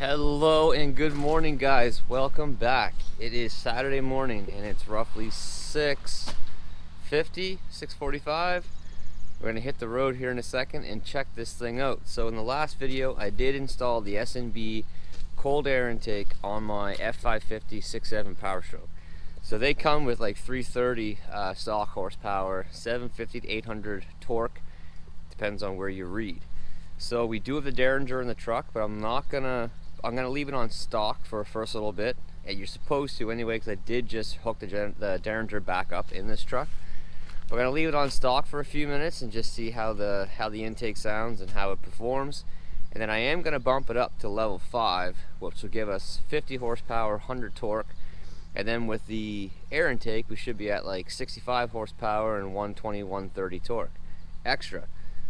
Hello and good morning, guys. Welcome back. It is Saturday morning and it's roughly 6:50, 6:45. We're gonna hit the road here in a second and check this thing out. So in the last video I did install the S&B cold air intake on my F550 6.7 Powerstroke. So they come with like 330 stock horsepower, 750 to 800 torque, depends on where you read. So we do have the Derringer in the truck, but I'm gonna leave it on stock for a first little bit. And you're supposed to anyway, because I did just hook the Derringer back up in this truck. We're gonna leave it on stock for a few minutes and just see how the intake sounds and how it performs. And then I am gonna bump it up to level 5, which will give us 50 horsepower, 100 torque. And then with the air intake, we should be at like 65 horsepower and 120, 130 torque extra.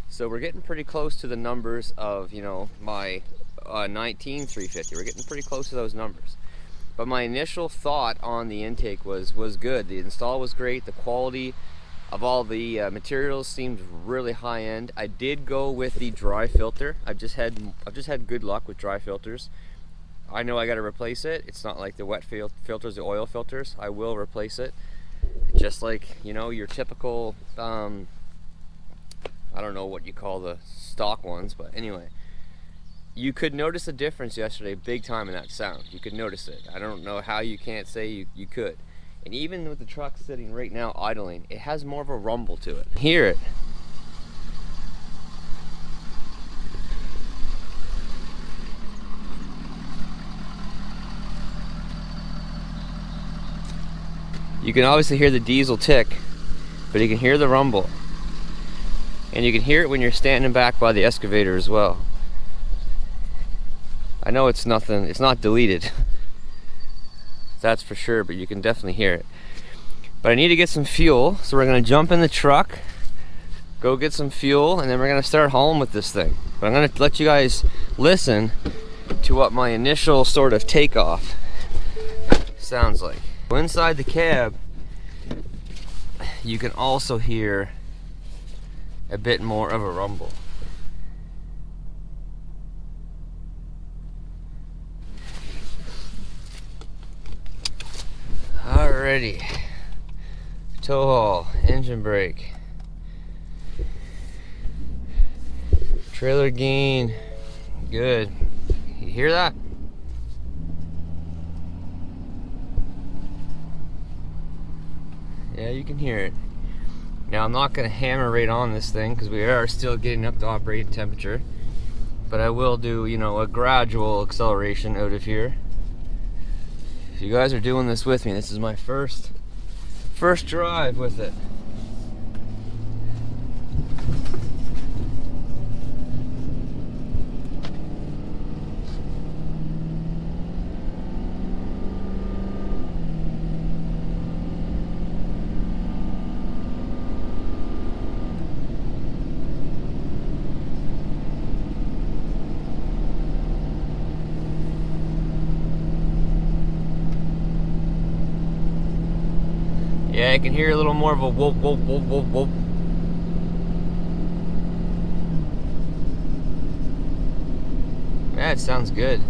So we're getting pretty close to the numbers of, you know, my 19 350. We're getting pretty close to those numbers. But my initial thought on the intake was good. The install was great. The quality of all the materials seemed really high end. I did go with the dry filter. I've just had good luck with dry filters. I know I got to replace it. It's not like the wet filters, the oil filters. I will replace it. Just like, you know, your typical I don't know what you call the stock ones, but anyway, you could notice a difference yesterday big time in that sound. You could notice it. I don't know how you can't say you could. And even with the truck sitting right now idling, it has more of a rumble to it. Hear it. You can obviously hear the diesel tick, but you can hear the rumble. And you can hear it when you're standing back by the excavator as well. I know it's nothing, it's not deleted, that's for sure, but you can definitely hear it. But I need to get some fuel, so we're gonna jump in the truck, go get some fuel, and then we're gonna start hauling with this thing. But I'm gonna let you guys listen to what my initial sort of takeoff sounds like. Inside the cab, you can also hear a bit more of a rumble. Alrighty, tow haul, engine brake, trailer gain, good. You hear that? Yeah, you can hear it. Now I'm not going to hammer right on this thing because we are still getting up to operating temperature, but I will do, you know, a gradual acceleration out of here. If you guys are doing this with me, this is my first drive with it. Yeah, I can hear a little more of a whoop, whoop, whoop, whoop, whoop. Yeah, it sounds good.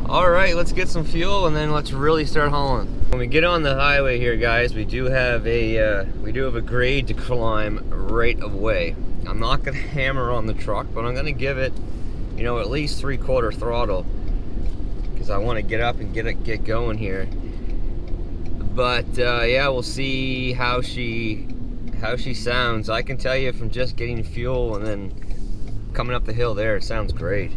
Alright, let's get some fuel and then let's really start hauling. When we get on the highway here, guys, we do have a grade to climb right away. I'm not gonna hammer on the truck, but I'm gonna give it, you know, at least 3/4 throttle, because I want to get up and get going here. But yeah, we'll see how she sounds. I can tell you from just getting fuel and then coming up the hill there, it sounds great.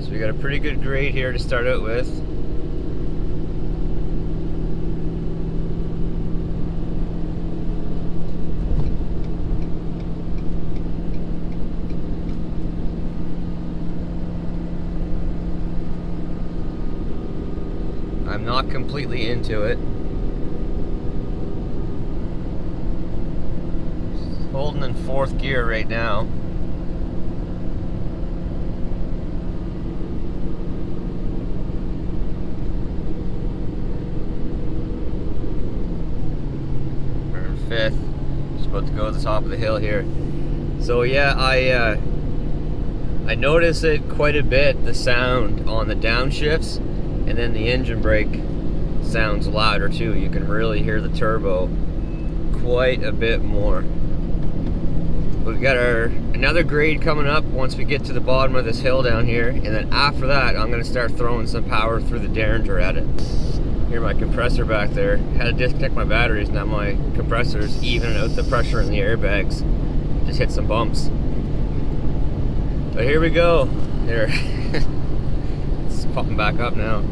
So we got a pretty good grade here to start out with. I'm not completely into it. Holding in 4th gear right now. about to go to the top of the hill here. So yeah, I notice it quite a bit, the sound on the downshifts, and then the engine brake sounds louder too. You can really hear the turbo quite a bit more. We've got another grade coming up once we get to the bottom of this hill down here, and then after that I'm going to start throwing some power through the Derringer at it. Hear my compressor back there. Had to disconnect my batteries, now my compressor's evening out the pressure in the airbags. Just hit some bumps. But here we go. Here. It's popping back up now.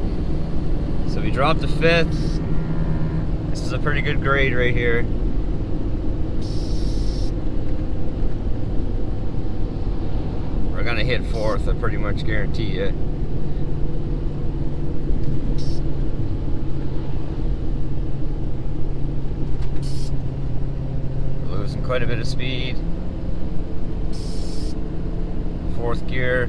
So we dropped to 5th. This is a pretty good grade right here. We're gonna hit 4th, I pretty much guarantee you. Losing quite a bit of speed. 4th gear.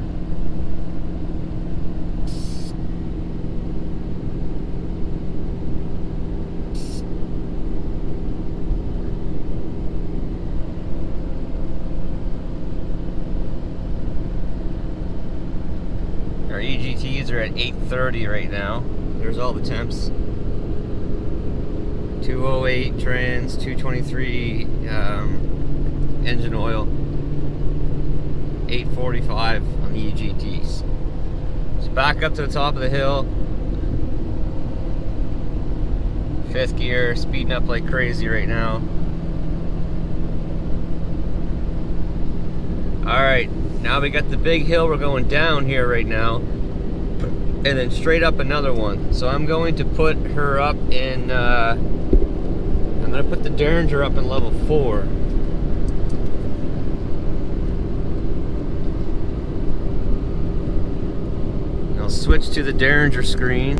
Our EGTs are at 830 right now. There's all the temps. 208 trans, 223 engine oil, 845 on the EGTs. So back up to the top of the hill. 5th gear, speeding up like crazy right now. Alright, now we got the big hill we're going down here right now, and then straight up another one. So I'm going to put her up in, I'm going to put the Derringer up in level 4. And I'll switch to the Derringer screen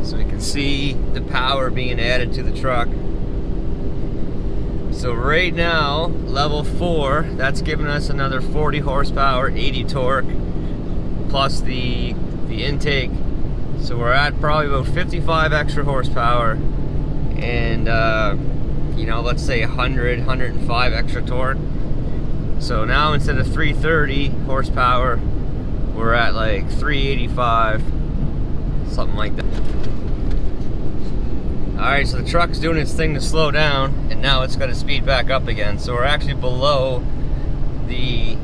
so we can see the power being added to the truck. So right now, level 4, that's giving us another 40 horsepower, 80 torque, plus the intake. So we're at probably about 55 extra horsepower, and you know, let's say 105 extra torque. So now instead of 330 horsepower, we're at like 385, something like that. Alright, so the truck's doing its thing to slow down, and now it's going to speed back up again. So we're actually below the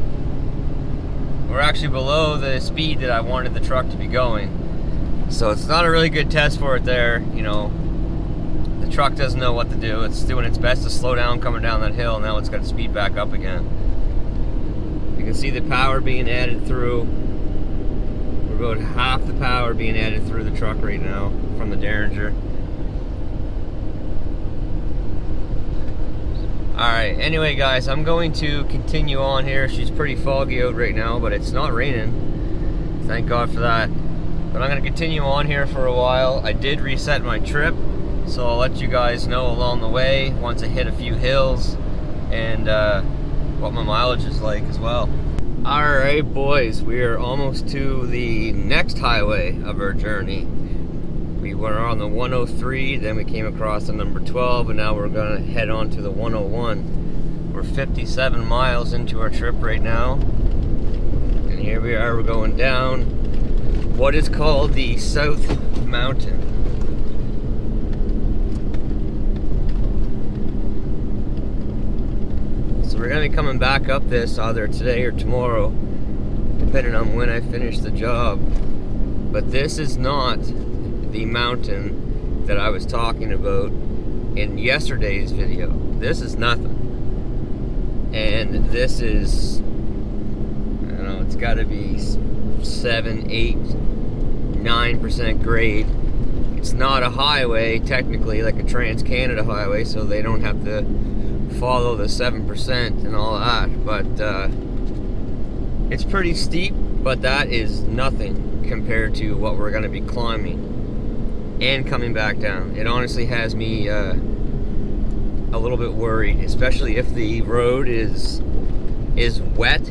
speed that I wanted the truck to be going. So it's not a really good test for it there. You know, the truck doesn't know what to do. It's doing its best to slow down coming down that hill. Now it's got to speed back up again. You can see the power being added through. We're about half the power being added through the truck right now from the Derringer. Alright, anyway guys, I'm going to continue on here. She's pretty foggy out right now, but it's not raining. Thank God for that. But I'm going to continue on here for a while. I did reset my trip, so I'll let you guys know along the way once I hit a few hills and what my mileage is like as well. Alright boys, we are almost to the next highway of our journey. We were on the 103, then we came across the number 12, and now we're going to head on to the 101. We're 57 miles into our trip right now, and here we are, we're going down what is called the South Mountain. So we're going to be coming back up this either today or tomorrow, depending on when I finish the job. But this is not the mountain that I was talking about in yesterday's video. This is nothing. And this is, I don't know, it's got to be 7, 8, 9% grade. It's not a highway, technically, like a Trans-Canada highway, so they don't have to follow the 7% and all that. But it's pretty steep, but that is nothing compared to what we're going to be climbing and coming back down. It honestly has me a little bit worried, especially if the road is wet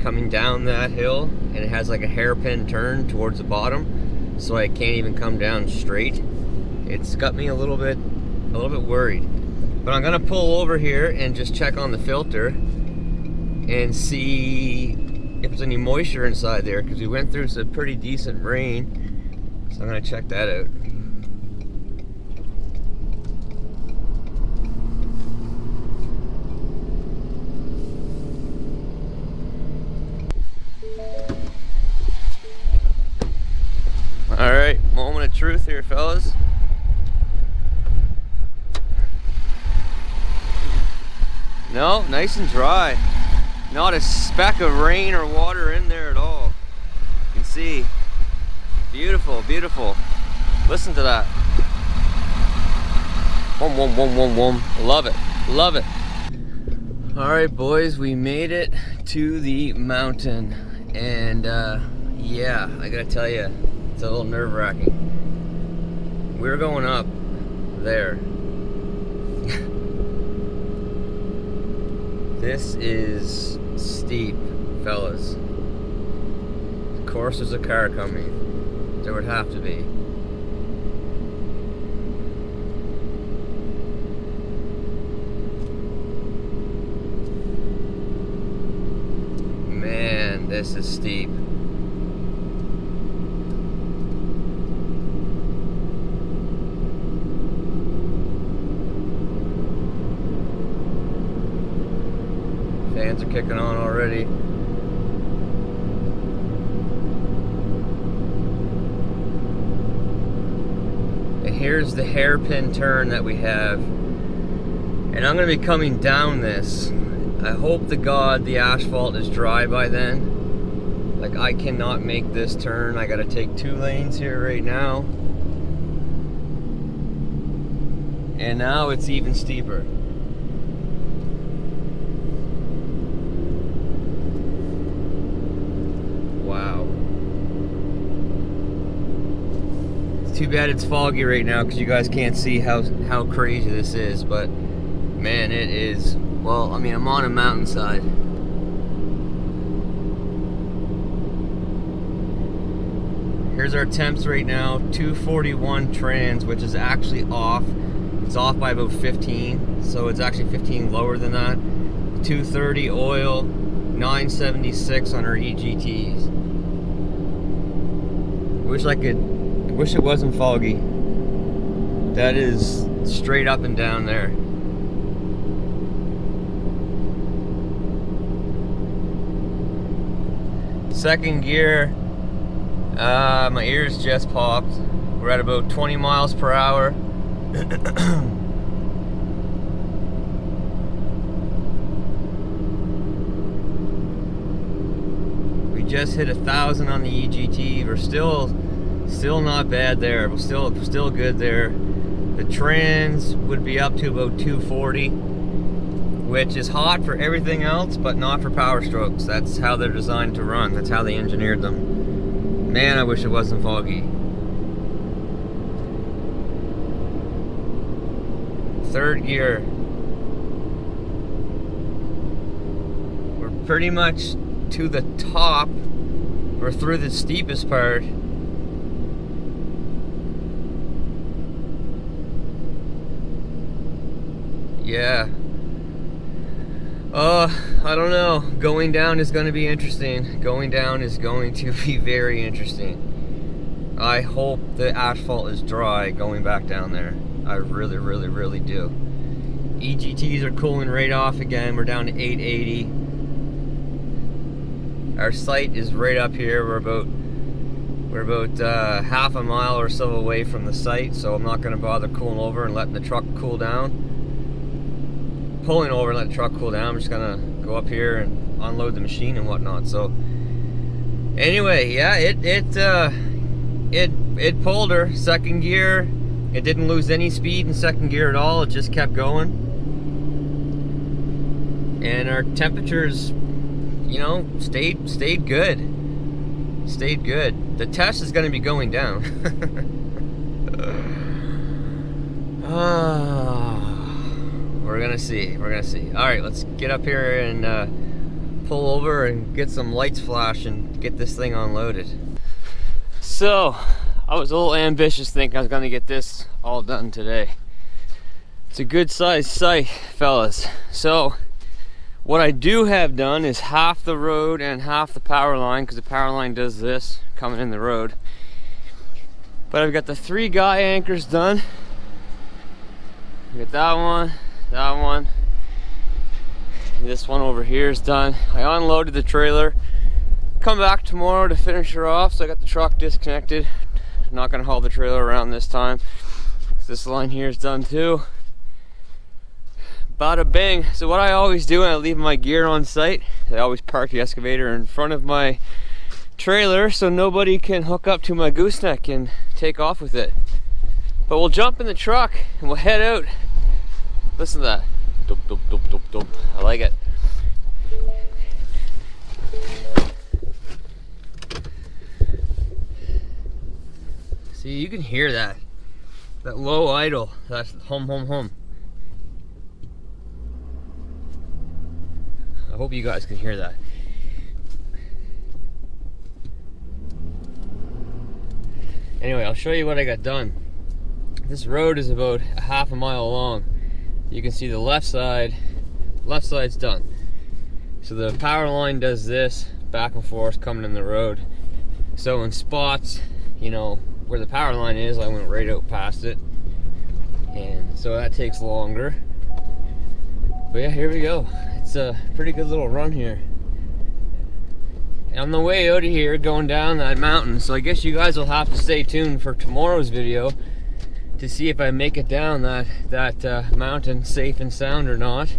coming down that hill and it has like a hairpin turn towards the bottom, so I can't even come down straight. It's got me a little bit worried. But I'm gonna pull over here and just check on the filter and see if there's any moisture inside there, because we went through some pretty decent rain. So I'm gonna check that out. All right, moment of truth here, fellas. No, nice and dry. Not a speck of rain or water in there at all. You can see. Beautiful, beautiful. Listen to that. Wom, wom, wom, wom, wom. Love it, love it. All right, boys, we made it to the mountain. And yeah, I gotta tell you, it's a little nerve-wracking. We're going up there. This is steep, fellas. Of course there's a car coming. There would have to be. Man, this is steep. Fans are kicking on already. And here's the hairpin turn that we have. And I'm going to be coming down this. I hope to God the asphalt is dry by then. Like, I cannot make this turn. I got to take 2 lanes here right now. And now it's even steeper. Wow. It's too bad it's foggy right now because you guys can't see how crazy this is, but man, it is. Well, I mean, I'm on a mountainside. Here's our temps right now, 241 trans, which is actually off. It's off by about 15, so it's actually 15 lower than that. 230 oil, 976 on our EGTs. Wish it wasn't foggy. That is straight up and down there. Second gear, my ears just popped. We're at about 20 miles per hour. We just hit 1,000 on the EGT. We're still not bad there. We're still good there. The trans would be up to about 240, which is hot for everything else, but not for Powerstrokes. That's how they're designed to run. That's how they engineered them. Man, I wish it wasn't foggy. Third gear. We're pretty much to the top. We're through the steepest part. Yeah. I don't know. Going down is going to be interesting. Going down is going to be very interesting. I hope the asphalt is dry going back down there. I really, really, really do. EGTs are cooling right off again. We're down to 880. Our site is right up here. We're about half a mile or so away from the site, so I'm not going to bother cooling over and letting the truck cool down. Pulling over and let the truck cool down. I'm just gonna go up here and unload the machine and whatnot. So anyway, yeah, it pulled her. Second gear, it didn't lose any speed in second gear at all. It just kept going, and our temperatures, you know, stayed good. Stayed good. The test is going to be going down. We're gonna see. We're gonna see. All right, let's get up here and pull over and get some lights flash and get this thing unloaded. So I was a little ambitious thinking I was gonna get this all done today. It's a good sized site, fellas. So what I do have done is half the road and half the power line, because the power line does this coming in the road. But I've got the 3 guy anchors done. I got that one, and this one over here is done. I unloaded the trailer. Come back tomorrow to finish her off, so I got the truck disconnected. I'm not gonna haul the trailer around this time. This line here is done too. Bada bing. So what I always do when I leave my gear on site, I always park the excavator in front of my trailer so nobody can hook up to my gooseneck and take off with it. But we'll jump in the truck and we'll head out. Listen to that. Dop, dop, dop, dop, dop. I like it. See, you can hear that. That low idle. That's hum, hum, hum. I hope you guys can hear that. Anyway, I'll show you what I got done. This road is about a half a mile long. You can see the left side's done. So the power line does this back and forth coming in the road. So in spots, you know, where the power line is, I went right out past it. And so that takes longer. But yeah, here we go. It's a pretty good little run here. And on the way out of here, going down that mountain, so I guess you guys will have to stay tuned for tomorrow's video to see if I make it down that mountain safe and sound or not.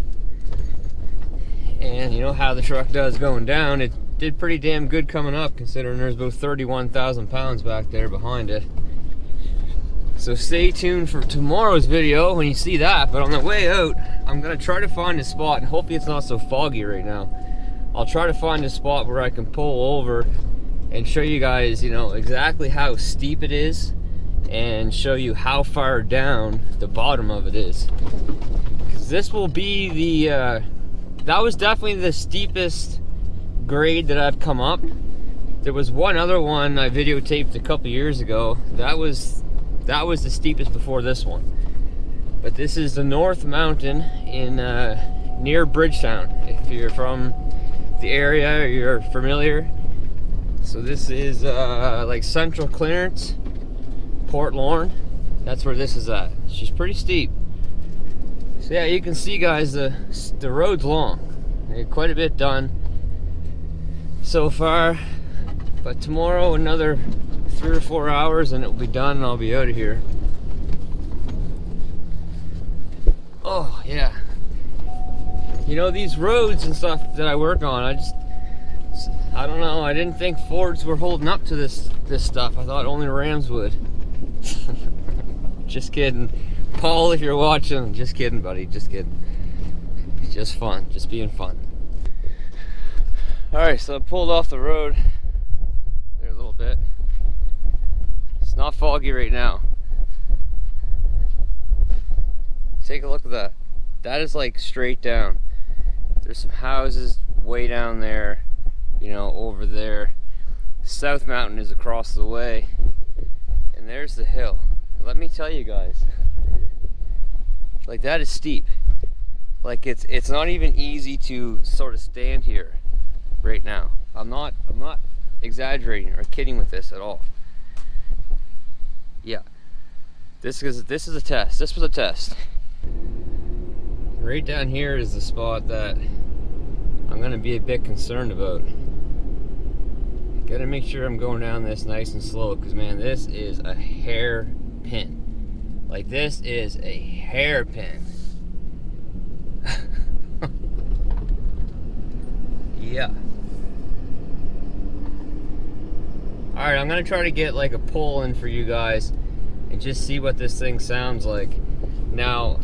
And you know how the truck does going down. It did pretty damn good coming up, considering there's about 31,000 pounds back there behind it. So stay tuned for tomorrow's video when you see that. But on the way out, I'm gonna try to find a spot, and hopefully it's not so foggy right now. I'll try to find a spot where I can pull over and show you guys, you know, exactly how steep it is, and show you how far down the bottom of it is. Because this will be the, that was definitely the steepest grade that I've come up. There was one other one I videotaped a couple years ago. That was the steepest before this one. But this is the North Mountain in near Bridgetown. If you're from the area or you're familiar. So this is like Central Clearance, Port Lorne. That's where this is at. It's just pretty steep. So yeah, you can see, guys, the road's long. I got quite a bit done so far. But tomorrow, another 3 or 4 hours and it'll be done and I'll be out of here. Oh yeah. You know, these roads and stuff that I work on, I don't know, I didn't think Fords were holding up to this stuff. I thought only Rams would. Just kidding. Paul, if you're watching, just kidding, buddy, just kidding. It's just fun, just being fun. Alright, so I pulled off the road there a little bit. It's not foggy right now. Take a look at that. That is like straight down. There's some houses way down there, you know, over there. South Mountain is across the way. And there's the hill. Let me tell you guys, like, that is steep. Like, it's not even easy to sort of stand here right now. I'm not exaggerating or kidding with this at all. Yeah. This is a test. This was a test. Right down here is the spot that I'm gonna be a bit concerned about. Gotta make sure I'm going down this nice and slow, because man, this is a hairpin. Like, this is a hairpin. Yeah. Alright, I'm gonna try to get like a pull in for you guys and just see what this thing sounds like. Now,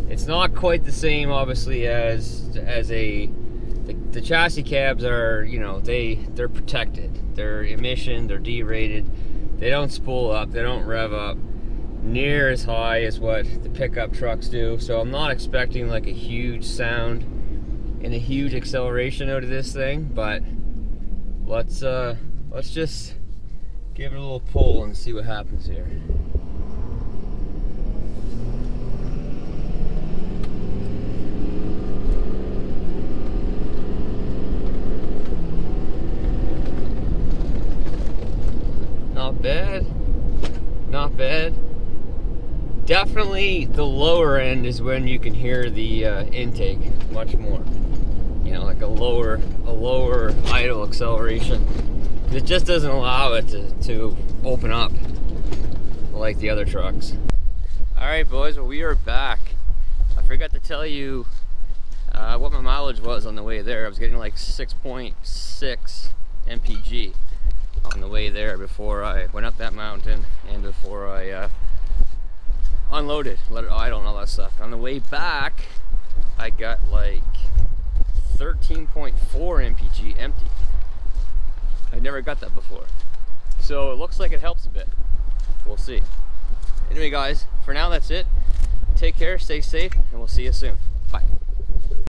it's not quite the same, obviously, as the chassis cabs are, you know, they're protected. They're emission, they're D-rated. They don't spool up, they don't rev up near as high as what the pickup trucks do. So I'm not expecting like a huge sound and a huge acceleration out of this thing, but let's just give it a little pull and see what happens here. Definitely the lower end is when you can hear the intake much more. You know, like a lower idle acceleration. It just doesn't allow it to open up like the other trucks. All right, boys, well, we are back. I forgot to tell you what my mileage was on the way there. I was getting like 6.6 mpg on the way there before I went up that mountain and before I unloaded, let it idle and all that stuff. On the way back, I got like 13.4 mpg empty. I never got that before. So it looks like it helps a bit. We'll see. Anyway, guys, for now that's it. Take care, stay safe, and we'll see you soon.